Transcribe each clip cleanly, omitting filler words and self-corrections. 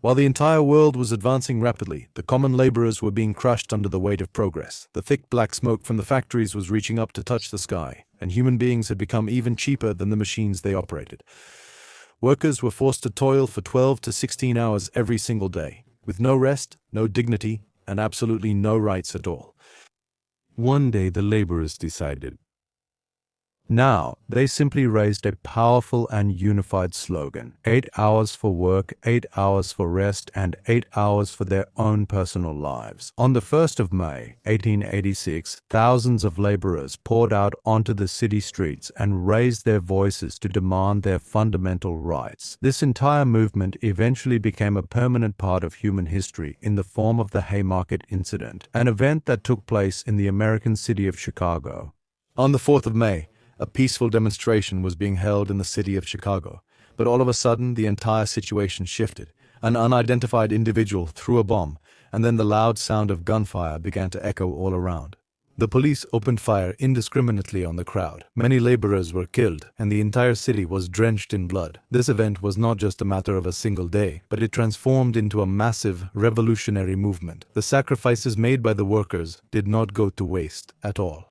While the entire world was advancing rapidly, the common laborers were being crushed under the weight of progress. The thick black smoke from the factories was reaching up to touch the sky, and human beings had become even cheaper than the machines they operated. Workers were forced to toil for 12 to 16 hours every single day, with no rest, no dignity, and absolutely no rights at all. One day the laborers decided. Now, they simply raised a powerful and unified slogan: 8 hours for work, 8 hours for rest, and 8 hours for their own personal lives. On the 1st of May, 1886, thousands of laborers poured out onto the city streets and raised their voices to demand their fundamental rights. This entire movement eventually became a permanent part of human history in the form of the Haymarket Incident, an event that took place in the American city of Chicago. On the 4th of May, a peaceful demonstration was being held in the city of Chicago, but all of a sudden the entire situation shifted. An unidentified individual threw a bomb, and then the loud sound of gunfire began to echo all around. The police opened fire indiscriminately on the crowd. Many laborers were killed, and the entire city was drenched in blood. This event was not just a matter of a single day, but it transformed into a massive, revolutionary movement. The sacrifices made by the workers did not go to waste at all.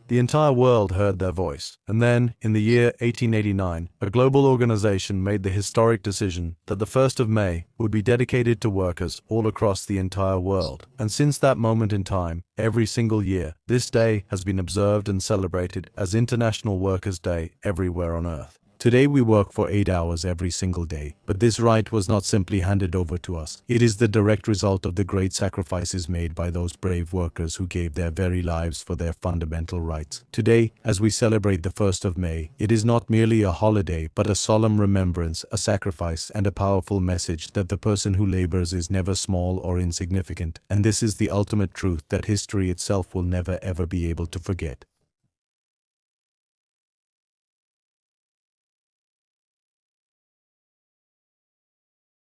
The entire world heard their voice, and then, in the year 1889, a global organization made the historic decision that the 1st of May would be dedicated to workers all across the entire world. And since that moment in time, every single year, this day has been observed and celebrated as International Workers' Day everywhere on Earth. Today we work for 8 hours every single day, but this right was not simply handed over to us. It is the direct result of the great sacrifices made by those brave workers who gave their very lives for their fundamental rights. Today, as we celebrate the 1st of May, it is not merely a holiday, but a solemn remembrance, a sacrifice, and a powerful message that the person who labors is never small or insignificant, and this is the ultimate truth that history itself will never ever be able to forget.